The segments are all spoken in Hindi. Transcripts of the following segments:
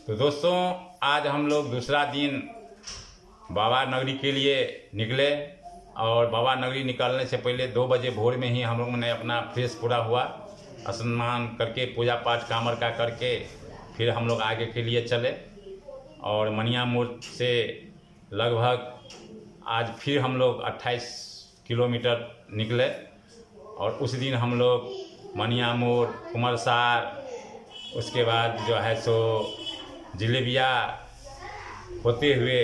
तो दोस्तों, आज हम लोग दूसरा दिन बाबा नगरी के लिए निकले और बाबा नगरी निकलने से पहले 2 बजे भोर में ही हम लोगों ने अपना फ्रेश पूरा हुआ, स्नान करके पूजा पाठ कांवर का करके फिर हम लोग आगे के लिए चले। और मनिया मोड़ से लगभग आज फिर हम लोग 28 किलोमीटर निकले और उस दिन हम लोग मनिया मोड़, कुमरसार, उसके बाद जो है सो जिलेबिया होते हुए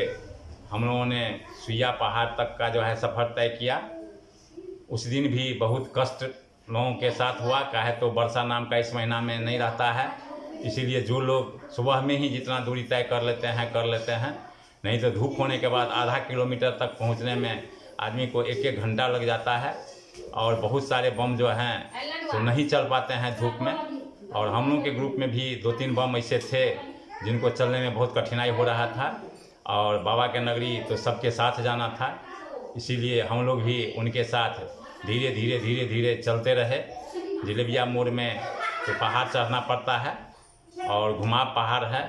हम लोगों ने सुइया पहाड़ तक का जो है सफ़र तय किया। उस दिन भी बहुत कष्ट लोगों के साथ हुआ, काहे तो वर्षा नाम का इस महीना में नहीं रहता है, इसीलिए जो लोग सुबह में ही जितना दूरी तय कर लेते हैं, नहीं तो धूप होने के बाद आधा किलोमीटर तक पहुंचने में आदमी को 1-1 घंटा लग जाता है। और बहुत सारे बम जो हैं तो नहीं चल पाते हैं धूप में। और हम लोग के ग्रुप में भी 2-3 बम ऐसे थे जिनको चलने में बहुत कठिनाई हो रहा था और बाबा के नगरी तो सबके साथ जाना था, इसीलिए हम लोग भी उनके साथ धीरे धीरे चलते रहे। जिलेबिया मोड़ में तो पहाड़ चढ़ना पड़ता है और घुमाव पहाड़ है,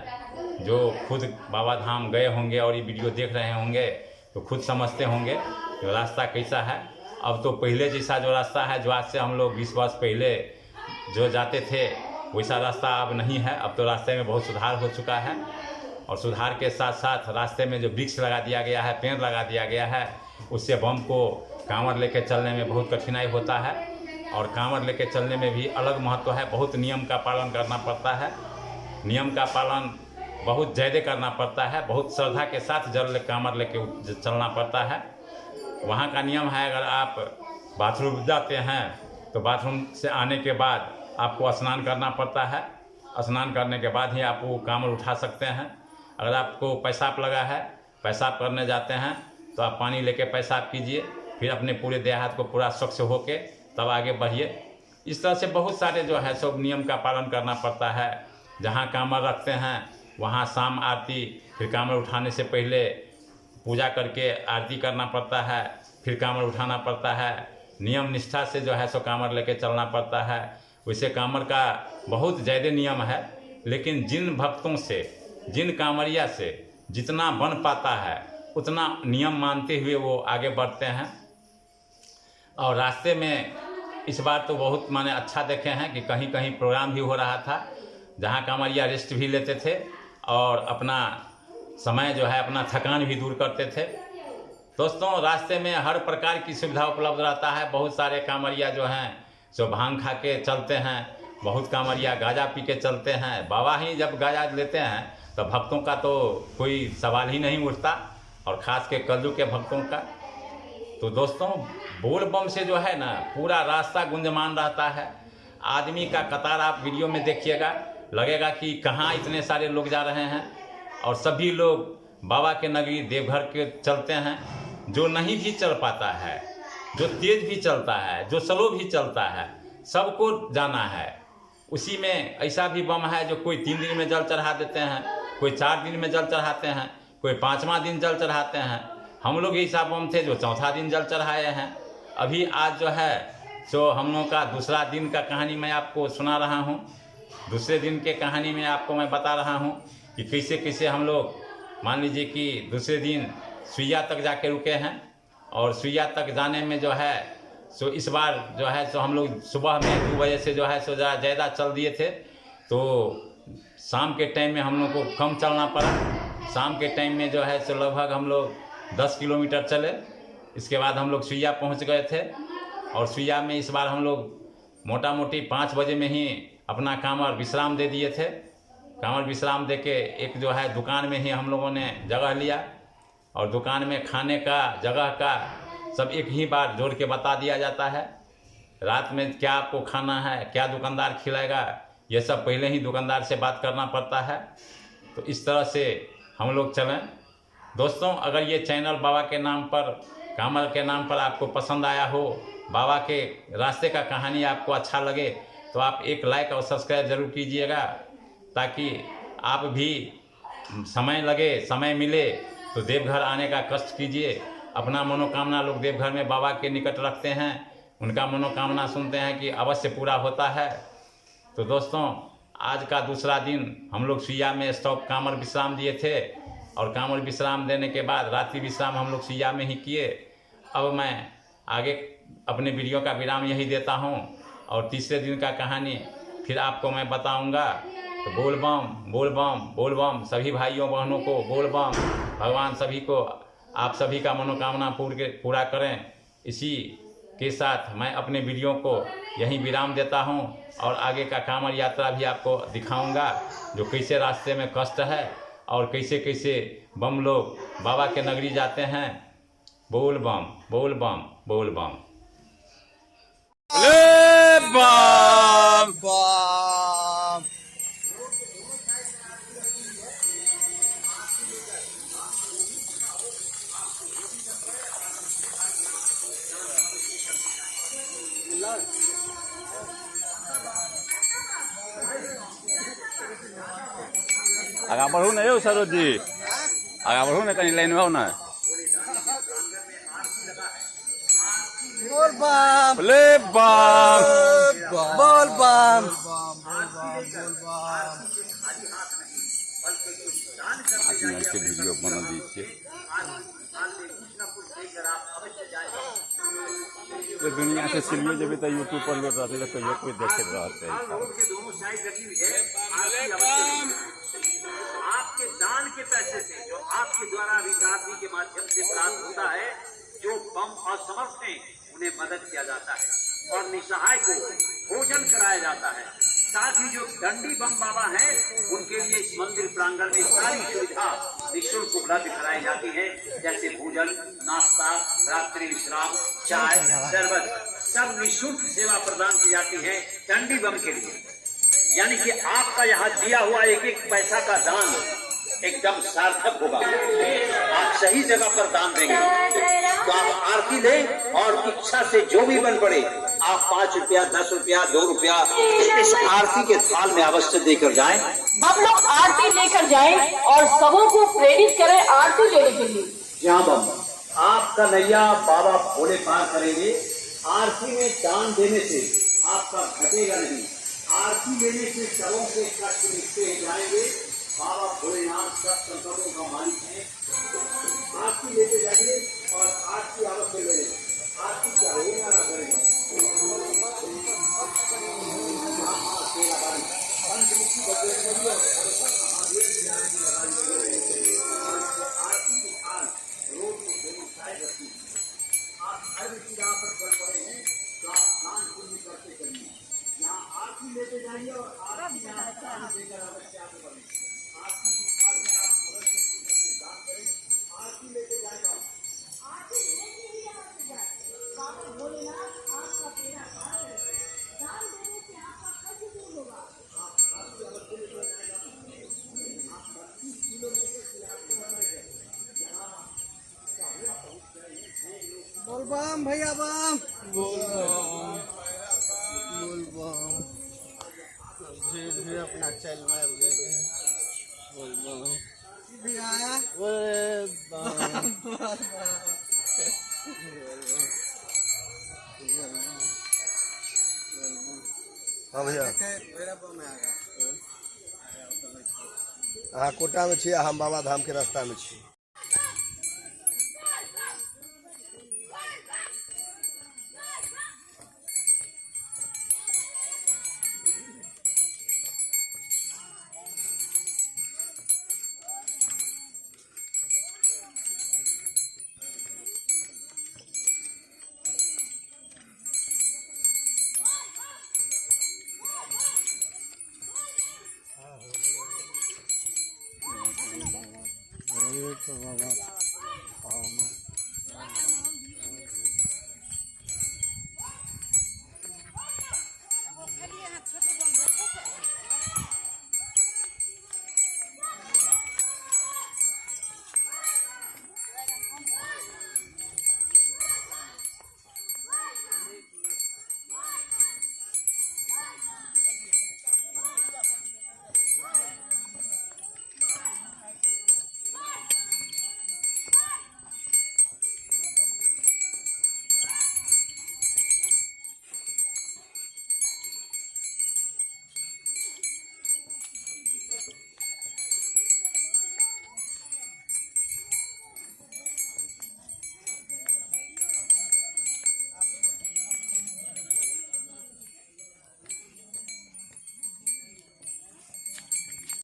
जो खुद बाबा धाम गए होंगे और ये वीडियो देख रहे होंगे तो खुद समझते होंगे तो रास्ता कैसा है। अब तो पहले जैसा जो रास्ता है, जो आज से हम लोग 20 वर्ष पहले जो जाते थे वैसा रास्ता अब नहीं है। अब तो रास्ते में बहुत सुधार हो चुका है और सुधार के साथ साथ रास्ते में जो वृक्ष लगा दिया गया है, पेड़ लगा दिया गया है, उससे बम को कांवर लेके चलने में बहुत कठिनाई होता है। और कांवर लेके चलने में भी अलग महत्व है, बहुत नियम का पालन करना पड़ता है। नियम का पालन बहुत ज़्यादा करना पड़ता है, बहुत श्रद्धा के साथ जल कांवर लेके चलना पड़ता है। वहाँ का नियम है, अगर आप बाथरूम जाते हैं तो बाथरूम से आने के बाद आपको स्नान करना पड़ता है। स्नान करने के बाद ही आप वो कांवर उठा सकते हैं। अगर आपको पेशाब लगा है, पेशाब करने जाते हैं तो आप पानी लेके पेशाब कीजिए, फिर अपने पूरे देह हाथ को पूरा स्वच्छ होके तब आगे बढ़िए। इस तरह से बहुत सारे जो है सब नियम का पालन करना पड़ता है। जहाँ कांवर रखते हैं वहाँ शाम आरती, फिर कांवर उठाने से पहले पूजा करके आरती करना पड़ता है, फिर कांवर उठाना पड़ता है। नियम निष्ठा से जो है सो कांवर लेके चलना पड़ता है। वैसे कांवर का बहुत ज़्यादा नियम है, लेकिन जिन भक्तों से, जिन कांवरिया से जितना बन पाता है उतना नियम मानते हुए वो आगे बढ़ते हैं। और रास्ते में इस बार तो बहुत माने अच्छा देखे हैं कि कहीं कहीं प्रोग्राम भी हो रहा था, जहाँ कांवरिया रेस्ट भी लेते थे और अपना समय जो है अपना थकान भी दूर करते थे। दोस्तों, रास्ते में हर प्रकार की सुविधा उपलब्ध रहता है। बहुत सारे कांवरिया जो हैं जो भांग खा के चलते हैं, बहुत कांवरिया गांजा पी के चलते हैं। बाबा ही जब गांजा लेते हैं तो भक्तों का तो कोई सवाल ही नहीं उठता, और ख़ास के कल्लू के भक्तों का। तो दोस्तों, बोल बम से जो है ना पूरा रास्ता गुंजमान रहता है। आदमी का कतार आप वीडियो में देखिएगा, लगेगा कि कहाँ इतने सारे लोग जा रहे हैं। और सभी लोग बाबा के नगरी देवघर के चलते हैं। जो नहीं भी चल पाता है, जो तेज भी चलता है, जो स्लो भी चलता है, सबको जाना है। उसी में ऐसा भी बम है जो कोई 3 दिन में जल चढ़ा देते हैं, कोई 4 दिन में जल चढ़ाते हैं, कोई 5वां दिन जल चढ़ाते हैं। हम लोग ऐसा बम थे जो 4था दिन जल चढ़ाए हैं। अभी आज जो है सो हम लोग का दूसरा दिन का कहानी मैं आपको सुना रहा हूँ। दूसरे दिन के कहानी में आपको मैं बता रहा हूँ कि कैसे कैसे हम लोग, मान लीजिए कि दूसरे दिन सुइया तक जाके रुके हैं। और सुइया तक जाने में जो है सो इस बार जो है सो हम लोग सुबह में 2 बजे से जो है सो ज़्यादा चल दिए थे, तो शाम के टाइम में हम लोग को कम चलना पड़ा। शाम के टाइम में जो है सो लगभग हम लोग 10 किलोमीटर चले। इसके बाद हम लोग सुइया पहुंच गए थे। और सुइया में इस बार हम लोग मोटा मोटी 5 बजे में ही अपना कांवर विश्राम दे दिए थे। कांवर विश्राम दे के एक जो है दुकान में ही हम लोगों ने जगह लिया, और दुकान में खाने का, जगह का सब एक ही बार जोड़ के बता दिया जाता है। रात में क्या आपको खाना है, क्या दुकानदार खिलाएगा, ये सब पहले ही दुकानदार से बात करना पड़ता है। तो इस तरह से हम लोग चलें। दोस्तों, अगर ये चैनल बाबा के नाम पर, कांवर के नाम पर आपको पसंद आया हो, बाबा के रास्ते का कहानी आपको अच्छा लगे, तो आप एक लाइक और सब्सक्राइब ज़रूर कीजिएगा, ताकि आप भी समय लगे, समय मिले तो देवघर आने का कष्ट कीजिए। अपना मनोकामना लोग देवघर में बाबा के निकट रखते हैं, उनका मनोकामना सुनते हैं कि अवश्य पूरा होता है। तो दोस्तों, आज का दूसरा दिन हम लोग सुइया में स्टॉप कामर विश्राम दिए थे, और कामर विश्राम देने के बाद रात्रि विश्राम हम लोग सुइया में ही किए। अब मैं आगे अपने वीडियो का विराम यही देता हूँ, और तीसरे दिन का कहानी फिर आपको मैं बताऊँगा। तो बोल बम बोल बम बोल बम, सभी भाइयों बहनों को बोल बम। भगवान सभी को, आप सभी का मनोकामना पूरा करें। इसी के साथ मैं अपने वीडियो को यहीं विराम देता हूं, और आगे का कांवड़ यात्रा भी आपको दिखाऊंगा, जो कैसे रास्ते में कष्ट है और कैसे कैसे बम लोग बाबा के नगरी जाते हैं। बोल बम बोल बम बोल बम। बम बम आगा बढ़ू न यौ सरोज जी, आगा बढ़ू न, कहीं लाइन में हो न। बोल बम बोले बम बोल बम के वीडियो बना दीजिए। तो दुनिया से सिलियो जब तक यूट्यूब पर लोग रहते तो कहियो कोई देखे रहते हैं। आपके दान के पैसे से, जो आपके द्वारा अभिदानी के माध्यम से प्राप्त होता है, जो बम असमर्थ हैं उन्हें मदद किया जाता है और निसहाय को भोजन कराया जाता है। साथ ही जो दंडी बम बाबा हैं उनके लिए इस मंदिर प्रांगण में सारी सुविधा निःशुल्क उपलब्ध कराई जाती है, जैसे भोजन, नाश्ता, रात्रि विश्राम, चाय, शरबत, सब निःशुल्क सेवा प्रदान की जाती है दंडी बम के लिए। यानी कि आपका यहाँ दिया हुआ एक एक पैसा का दान एकदम सार्थक होगा। आप सही जगह पर दान देंगे तो आप आरती दें, और इच्छा से जो भी बन पड़े आप 5 रुपया, 10 रुपया, 2 रुपया इस आरती के थाल में अवश्य देकर जाएं। हम लोग आरती लेकर जाएं और सबों को प्रेरित करें आरती लेने के लिए। जहाँ बम आपका नैया बाबा भोले पार करेंगे। आरती में दान देने से आपका घटेगा नहीं, आरती लेने से सबों के कष्ट मिटते जाएंगे। बाबा भोलेनाथ सब संकटों का मालिक है। आरती लेते जाइए और आरती अवश्य ले लें। आरती करेगा ना करेगा, आरती की थाल रोड में दोनों साइड रखी। आप हर व्यक्ति जहाँ पर चल पड़े हैं तो आप दान पुण्य करते करिए। यहाँ आरती लेते जाइए और आरती में आप दान देकर अवश्य आगे बढ़ें। आरती की थाल में आप अवश्य दान करें। आरती लेते जाएगा, आरती लेके ही आरती जाए। बाबा भोलेनाथ आपका बेड़ा पार करें। दान देने से आपका कष्ट दूर होगा। बोल बम भैया बम बोल बम धीरे अपना चल मार देंगे। बोल बम भैया बोल बम हाँ भैया अहाँ कोटा में छियै, हम बाबा धाम के रास्ता में छी। बाबा